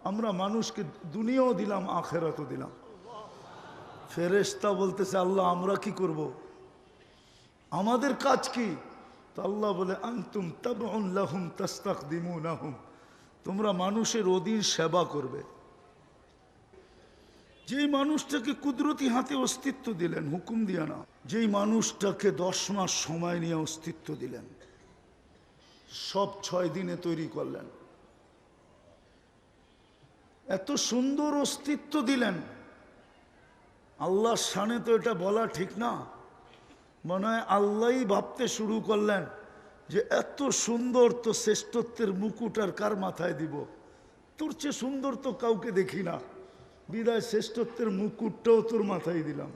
আমরা মানুষকে দুনিয়াও দিলাম, আখেরাতও দিলাম। ফেরেশতা বলতেছে, আল্লাহ আমরা কি করব, আমাদের কাজ কি? তো আল্লাহ বলে, আনতুম তাবউন লাহুম তাস্তাখদিমুনাহুম, তোমরা মানুষের অধীন সেবা করবে। যেই মানুষটাকে কুদরতি হাতে অস্তিত্ব দিলেন, হুকুম দিয়া না, যেই মানুষটাকে 10 মাস সময় নিয়ে অস্তিত্ব দিলেন, সব 6 দিনে তৈরি করলেন, এত সুন্দর অস্তিত্ব দিলেন, আল্লাহর শানে তো এটা বলা ঠিক না। মনে হয় আল্লাহই ভাবতে শুরু করলেন যে এত সুন্দর তো শ্রেষ্ঠত্বের মুকুট আর কার মাথায় দিব, তোর চেয়ে সুন্দর তো কাউকে দেখি না, বিদায় শ্রেষ্ঠত্বের মুকুটটাও তোর মাথায় দিলাম।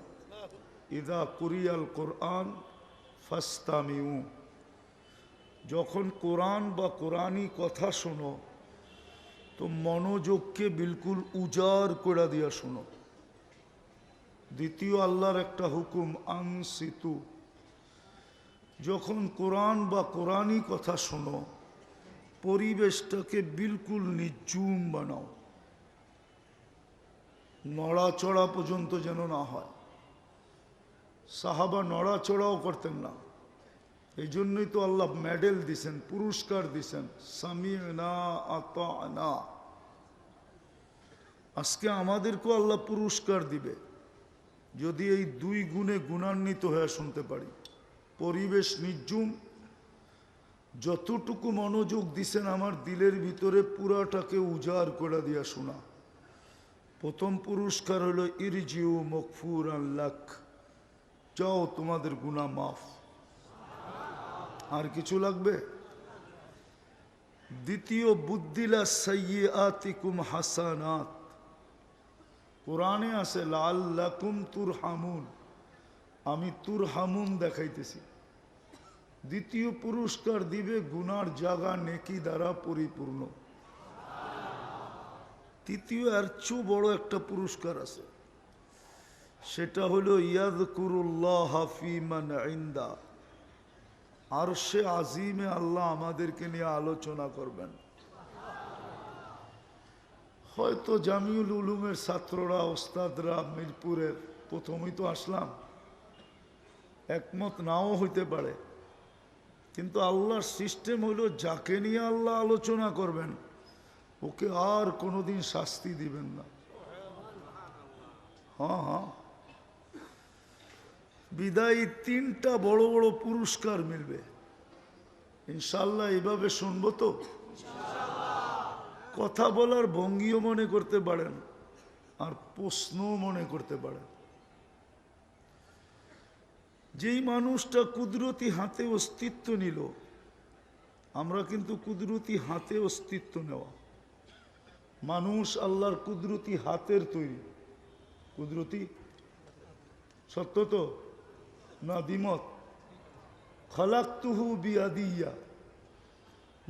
ইদা কুরিয়াল কোরআন ফাস্তামিউ, যখন কোরআন বা কোরআনী কথা শোনো তো মনোযোগকে বিলকুল উজাড় করে দিয়া শোনো। দ্বিতীয় আল্লাহর একটা হুকুম, আনসিতু, যখন কোরআন বা কোরআনী কথা শোনো পরিবেশটাকে বিলকুল নিঝুম বানাও, নড়াচড়া পর্যন্ত যেন না হয়। সাহাবা নড়াচড়াও করতেন না, এই জন্যই তো আল্লাহ মেডেল দিছেন, পুরস্কার দিছেন, সামি'না আতা'না। আজকে আমাদেরকেও আল্লাহ পুরস্কার দিবে যদি এই 2 গুণে গুণান্বিত হয়ে শুনতে পারি। পরিবেশ নিঝুম, যতটুকু মনোযোগ দিছেন আমার দিলের ভিতরে পুরাটাকে উজাড় করে দিয়া শোনা। প্রথম পুরস্কার হলো ইরজিউ মগফুরান লাক, যাও তোমাদের গুনাহ মাফ। আর কিছু লাগবে? দ্বিতীয়, বুদ্দিলা সাইয়্যাতিকুম হাসানাত, কোরআনে আছে লাআল্লাকুম তুরহামুন, আমি তুরহামুন দেখাইতেছি। দ্বিতীয় পুরস্কার দিবে গুনার জায়গা নেকি দ্বারা পরিপূর্ণ। তৃতীয় আর চেয়ে বড় একটা পুরস্কার আছে, সেটা হলো ইয়াযকুরুল্লাহ ফি মান ইনদা, আরশে আজিমে আল্লাহ আমাদেরকে নিয়ে আলোচনা করবেন। হয়তো জামিউল উলুমের ছাত্ররা, ওস্তাদরা, মিরপুরের প্রথমেই তো আসলাম, একমত নাও হইতে পারে, কিন্তু আল্লাহর সিস্টেম হলো যাকে নিয়ে আল্লাহ আলোচনা করবেন ওকে আর কোনোদিন শাস্তি দিবেন না। হ্যাঁ, বিদায়ী 3টা বড় বড় পুরস্কার মিলবে ইনশাল্লাহ। এভাবে শুনবো তো? কথা বলার ভঙ্গিও মনে করতে পারেন আর প্রশ্নও মনে করতে পারেন। যেই মানুষটা কুদরতি হাতে অস্তিত্ব নিল, আমরা কিন্তু কুদরতি হাতে অস্তিত্ব নেওয়া মানুষ, আল্লাহর কুদরতি হাতের তৈরি। কুদরতি সত্য তো না দ্বিমত? খালাকতুহু বিয়াদিয়া,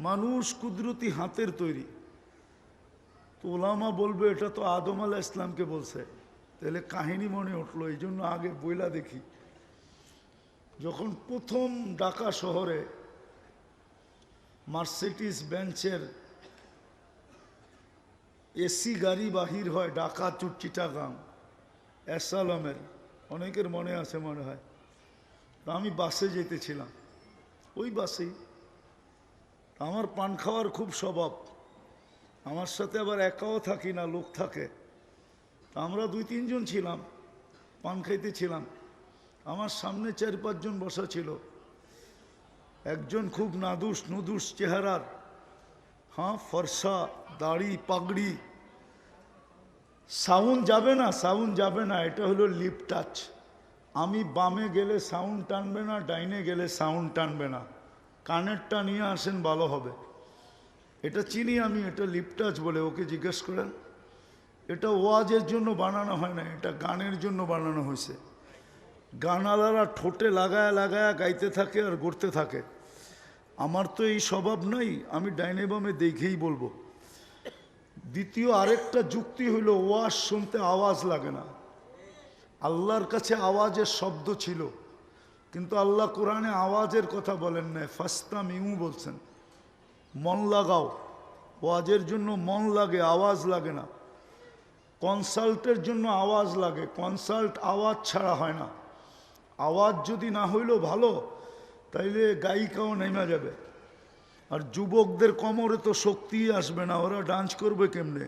মানুষ কুদরতি হাতের তৈরি। তো ওলামা বলবে এটা তো আদম আলাইহিস ইসলামকে বলছে, তাহলে কাহিনী মনে উঠলো, এই জন্য আগে বইলা দেখি। যখন প্রথম ঢাকা শহরে মার্সিডিজ বেঞ্চের এসি গাড়ি বাহির হয় ঢাকা টু চিটাগাং, এসালামের, অনেকের মনে আছে মনে হয়, আমি বাসে যেতেছিলাম, ওই বাসেই। আমার পান খাওয়ার খুব স্বভাব, আমার সাথে আবার একাও থাকি না, লোক থাকে। আমরা 2-3 জন ছিলাম, পান খাইতেছিলাম। আমার সামনে 4-5 জন বসা ছিল। একজন খুব নাদুস নুদুস চেহারার, হ্যাঁ, ফর্সা, দাড়ি, পাগড়ি। সাউন্ড যাবে না, সাউন্ড যাবে না, এটা হলো লিপ টাচ। আমি বামে গেলে সাউন্ড টানবে না, ডাইনে গেলে সাউন্ড টানবে না, কানেরটা নিয়ে আসেন ভালো হবে। এটা চিনি আমি, এটা লিপ টাচ বলে, ওকে জিজ্ঞেস করেন। এটা ওয়াজের জন্য বানানো হয় না, এটা গানের জন্য বানানো হয়েছে। গানালারা ঠোঁটে লাগায়া লাগায়া গাইতে থাকে আর গড়তে থাকে। আমার তো এই স্বভাব নাই, আমি ডাইনে বামে দেখেই বলবো। দ্বিতীয় আরেকটা যুক্তি হইল, ওয়াজ শুনতে আওয়াজ লাগে না। আল্লাহর কাছে আওয়াজের শব্দ ছিল, কিন্তু আল্লাহ কোরআনে আওয়াজের কথা বলেন না, ফাস্তামিউ বলছেন। মন লাগাও, ওয়াজের জন্য মন লাগে, আওয়াজ লাগে না। কনসাল্টের জন্য আওয়াজ লাগে, কনসাল্ট আওয়াজ ছাড়া হয় না। আওয়াজ যদি না হইলেও ভালো, তাইলে গায়িকাও নেমে যাবে। আর যুবকদের কোমরে তো শক্তিই আসবে না, ওরা ডান্স করবে কেমনে?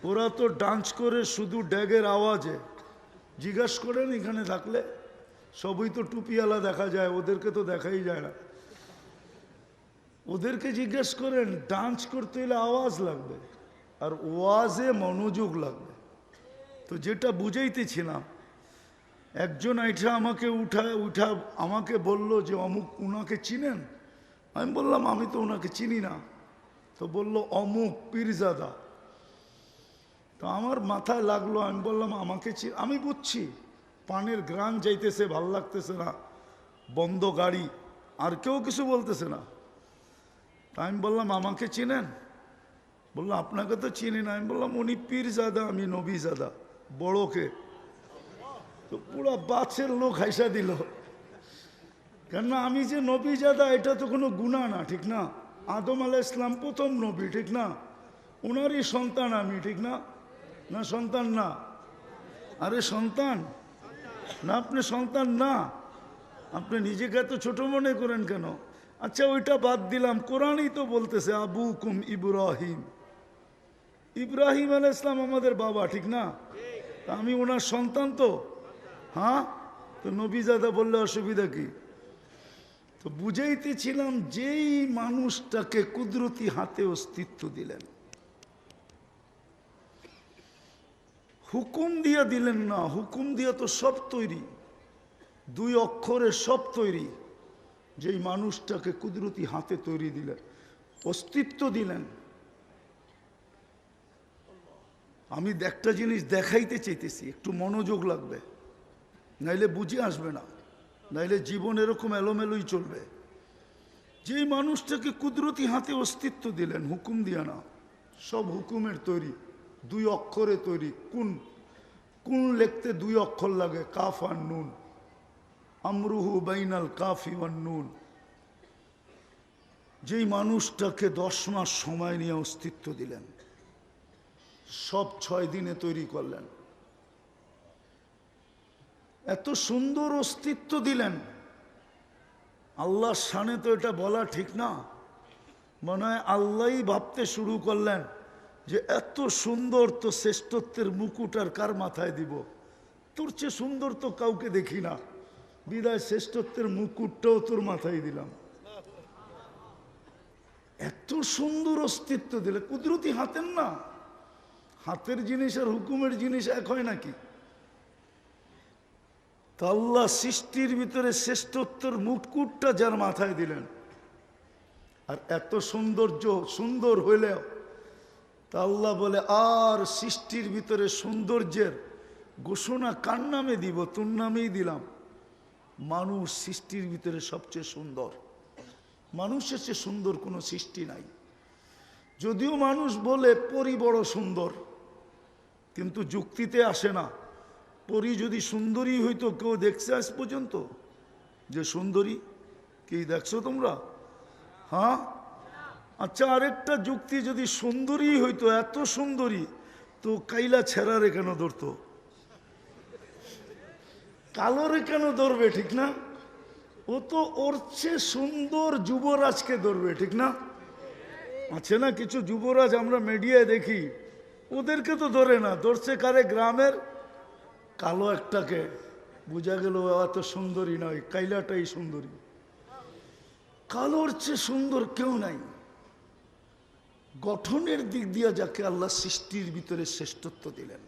ওরা তো ডান্স করে শুধু ড্যাগের আওয়াজে। জিজ্ঞাস করেন এখানে থাকলে, সবই তো টুপিওয়ালা দেখা যায়, ওদেরকে তো দেখাই যায় না। ওদেরকে জিজ্ঞেস করেন, ডান্স করতে হলে আওয়াজ লাগবে আর ওয়াজে মনোযোগ লাগবে। তো যেটা বুঝাইতেছিলাম, একজন আইঠা আমাকে উঠা আমাকে বলল যে অমুক, উনাকে চিনেন? আমি বললাম আমি তো ওনাকে চিনি না। তো বলল অমুক পীরজাদা। তো আমার মাথায় লাগলো, আমি বললাম আমাকে আমি বুঝছি পানের গ্রান যাইতেছে, ভাল লাগতেছে না, বন্ধ গাড়ি, আর কেউ কিছু বলতেছে না। তা আমি বললাম আমাকে চিনেন? বললো আপনাকে তো চিনি না। আমি বললাম উনি পীরজাদা, আমি নবীজাদা। বড়কে তো পুরা বাছের লোক হাইসা দিল, কেননা আমি যে নবীজাদা এটা তো কোনো গুনাহ না, ঠিক না? আদম আলাইহিস সালাম প্রথম নবী, ঠিক না? ওনারই সন্তান আমি, ঠিক না? না সন্তান না? আরে সন্তান না, আপনি সন্তান না, আপনি নিজেকে এত ছোট মনে করেন কেন? আচ্ছা ওইটা বাদ দিলাম, কোরআনই তো বলতেছে আবুকুম ইব্রাহিম, ইব্রাহিম আলাইহিস সালাম আমাদের বাবা, ঠিক না? তা আমি ওনার সন্তান তো, হ্যাঁ? তো নবীজাদা বললে অসুবিধা কি? তো বুঝাইতেছিলাম, যেই মানুষটাকে কুদরতি হাতে অস্তিত্ব দিলেন, হুকুম দিয়া দিলেন না, হুকুম দিয়া তো সব তৈরি, দুই অক্ষরে সব তৈরি। যেই মানুষটাকে কুদরতি হাতে তৈরি দিলেন, অস্তিত্ব দিলেন। আমি একটা জিনিস দেখাইতে চাইতেছি, একটু মনোযোগ লাগবে, নাইলে বুঝে আসবে না, নাইলে জীবন এরকম এলোমেলোই চলবে। যেই মানুষটাকে কুদরতি হাতে অস্তিত্ব দিলেন, হুকুম দিয়া না, সব হুকুমের তৈরি, দুই অক্ষরে তৈরি। কোন কোন লিখতে দুই অক্ষর লাগে, কাফ আর নুন, আমরুহু বাইনাল কাফি ওয়ান নুন। যেই মানুষটাকে 10 মাস সময় নিয়ে অস্তিত্ব দিলেন, সব 6 দিনে তৈরি করলেন, এত সুন্দর অস্তিত্ব দিলেন। আল্লাহর শানে তো এটা বলা ঠিক না, মনে হয় আল্লাহই ভাবতে শুরু করলেন যে এত সুন্দর তো শ্রেষ্ঠত্বের মুকুট আর কার মাথায় দিব? তোর চেয়ে সুন্দর তো কাউকে দেখি না, বিদায় শ্রেষ্ঠত্বের মুকুটটাও তোর মাথায় দিলাম। এত সুন্দর অস্তিত্ব দিলে, কুদরতি হাতের না, হাতের জিনিস আর হুকুমের জিনিস এক হয় নাকি? তা আল্লাহ সৃষ্টির ভিতরে শ্রেষ্ঠত্বের মুকুটটা যার মাথায় দিলেন, আর এত সৌন্দর্য সুন্দর হইলেও তা আল্লাহ বলে আর সৃষ্টির ভিতরে সৌন্দর্যের ঘোষণা কার নামে দিব? তোর নামেই দিলাম। মানুষ সৃষ্টির ভিতরে সবচেয়ে সুন্দর, মানুষের চেয়ে সুন্দর কোনো সৃষ্টি নাই। যদিও মানুষ বলে পরী বড় সুন্দর, কিন্তু যুক্তিতে আসে না। পরী যদি সুন্দরী হইতো, কেউ দেখছে আজ পর্যন্ত যে সুন্দরী? কি দেখছো তোমরা? হ্যাঁ? আচ্ছা আরেকটা যুক্তি, যদি সুন্দরী হইতো, এত সুন্দরী, তো কাইলা ছেঁড়ারে কেন ধরতো? কালোরে কেন ধরবে, ঠিক না? ও তো ওর চেয়ে সুন্দর যুবরাজকে ধরবে, ঠিক না? আছে না কিছু যুবরাজ আমরা মিডিয়ায় দেখি, ওদেরকে তো ধরে না, ধরছে কারে? গ্রামের কালো একটাকে। বোঝা গেল এত সুন্দরী নয়, কাইলাটাই সুন্দরী। কালোর চেয়ে সুন্দর কেউ নাই। গঠনের দিক দিয়ে যাকে আল্লাহ সৃষ্টির ভিতরে শ্রেষ্ঠত্ব দিলেন,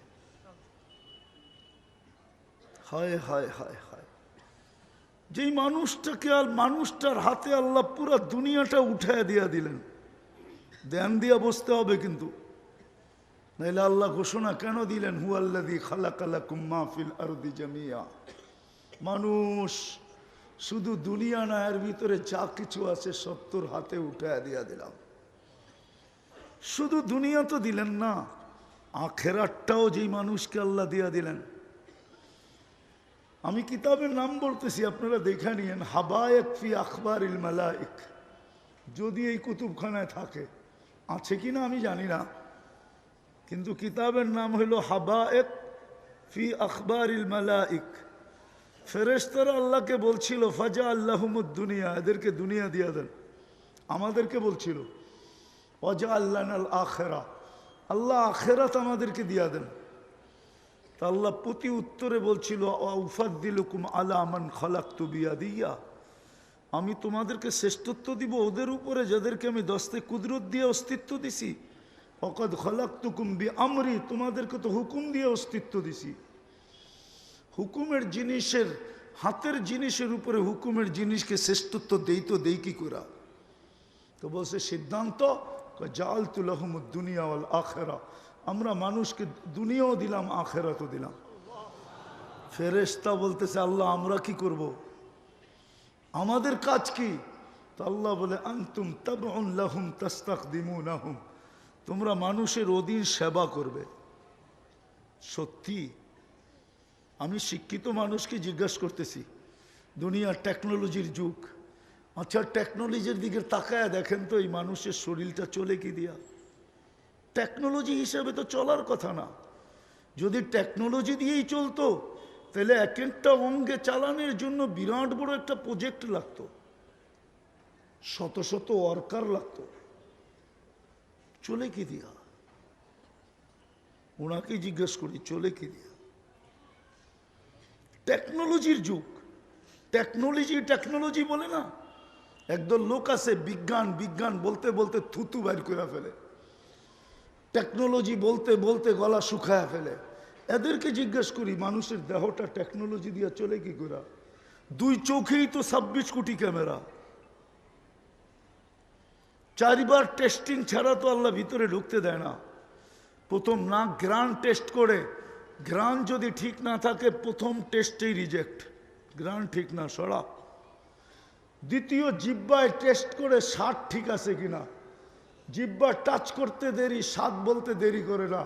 হায় হায় হায় হায়। যেই মানুষটাকে আর মানুষটার হাতে আল্লাহ পুরা দুনিয়াটা উঠায় দিয়া দিলেন, ধ্যান দিয়া বসতে হবে কিন্তু, নাইলে আল্লাহ ঘোষণা কেন দিলেন? হুয়াল্লাযী খালাকা লাকুম মা ফিল আরদি জামিয়া। মানুষ শুধু দুনিয়া না, এর ভিতরে যা কিছু আছে সব তোর হাতে উঠায় দিয়া দিলাম। শুধু দুনিয়া তো দিলেন না, আখেরাতটাও যেই মানুষকে আল্লাহ দিয়া দিলেন। আমি কিতাবের নাম বলতেছি, আপনারা দেখে নিয়েন। হাবায়েক ফি আখবারিল মালাইক, যদি এই কুতুবখানায় থাকে, আছে কি না আমি জানি না, কিন্তু কিতাবের নাম হইল হাবায়েক ফি আখবারিল মালাইক। ফেরেশতারা আল্লাহকে বলছিল ফাজা আল্লাহুমুদ দুনিয়া, এদেরকে দুনিয়া দিয়া দেন। আমাদেরকে বলছিল ওয়াজা আল্লানাল আখেরা, আল্লাহ আখেরাত আমাদেরকে দিয়া দেন। তা আল্লাহ প্রতি উত্তরে বলছিল উফাদ্দিলুকুম আলা মান খালাকতু বিয়াদিয়া, আমি তোমাদেরকে শ্রেষ্ঠত্ব দিব ওদের উপরে যাদেরকে আমি দস্তে কুদরত দিয়ে অস্তিত্ব দিছি। ওয়াকাদ খালাকতুকুম বিআমরি, তোমাদেরকে তো হুকুম দিয়ে অস্তিত্ব দিছি। হুকুমের জিনিসের, হাতের জিনিসের উপরে হুকুমের জিনিসকে শ্রেষ্ঠত্ব দেই তো দেই কি করা? তো বলছে সিদ্ধান্ত জাআলতু লাহুমুদ দুনিয়া ওয়াল আখিরা, আমরা মানুষকে দুনিয়াও দিলাম আখিরাতও দিলাম। ফেরেশতা বলতেছে আল্লাহ আমরা কি করব, আমাদের কাজ কি? তো আল্লাহ বলে আনতুম তাবউন লাহুম তাস্তাখদিমুনাহুম, তোমরা মানুষের অধীন সেবা করবে। সত্যি আমি শিক্ষিত মানুষকে জিজ্ঞাসা করতেছি, দুনিয়ার টেকনোলজির যুগ, আচ্ছা টেকনোলজির দিকে তাকায় দেখেন তো এই মানুষের শরীরটা চলে কি দিয়া? টেকনোলজি হিসেবে তো চলার কথা না। যদি টেকনোলজি দিয়েই চলতো তাহলে এক একটা অঙ্গে চালানোর জন্য বিরাট বড় একটা প্রজেক্ট লাগতো, শত শত ওয়ার্কার লাগতো। চলে কি দিয়া? ওনাকে জিজ্ঞেস করি চলে কি দিয়া? টেকনোলজির যুগ, টেকনোলজি বলে না, একদল লোক আছে বিজ্ঞান বিজ্ঞান বলতে বলতে থুতু বাইর করে ফেলে, টেকনোলজি বলতে বলতে গলা শুকায় ফেলে। এদেরকে জিজ্ঞেস করি মানুষের দেহটা টেকনোলজি দিয়ে চলে কি করে? দুই চোখেই তো 26 কোটি ক্যামেরা, 4 বার টেস্টিং ছাড়া তো আল্লাহ ভিতরে ঢুকতে দেয় না। প্রথম নাক গ্রান টেস্ট করে, গ্রান যদি ঠিক না থাকে প্রথম টেস্টেই রিজেক্ট, গ্রান ঠিক না সরা। দ্বিতীয় জিহ্বায় টেস্ট করে স্বাদ ঠিক আছে কিনা, জিহ্বা টাচ করতে দেরি, স্বাদ বলতে দেরি করে না।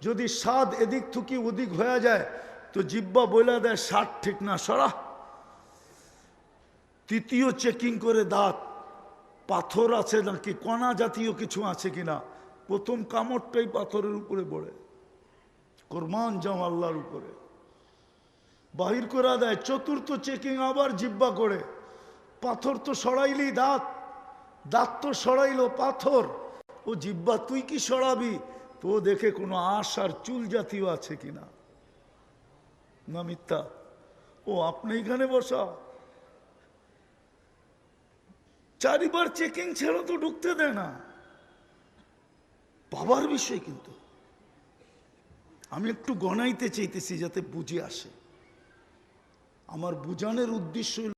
যদি স্বাদ এদিক থুকি ওদিক হয়ে যায় তো জিহ্বা বলে দেয় স্বাদ ঠিক না সরা। তৃতীয় চেকিং করে দাঁত, পাথর আছে নাকি কণা জাতীয় কিছু আছে কিনা। প্রথম কামড়টাই পাথরের উপরে পড়ে, কোরবান যাও আল্লাহর উপরে, বাহির করে দেয়। চতুর্থ চেকিং আবার জিহ্বা করে, পাথর তো সরাইলি দাঁত, দাঁত তো সরাইলো পাথর, ও জিহ্বা তুই কি সরাবি? তো দেখে কোনো আঁশ আর চুল জাতীয় আছে কিনা। না মিথ্যা? ও আপনি এখানে বসা, 4 বার চেকিং ছাড়া তো ঢুকতে দেয় না। বাবার বিষয়, কিন্তু আমি একটু গণাইতে চাইতেছি যাতে বুঝে আসে। আমার বুঝানোর উদ্দেশ্য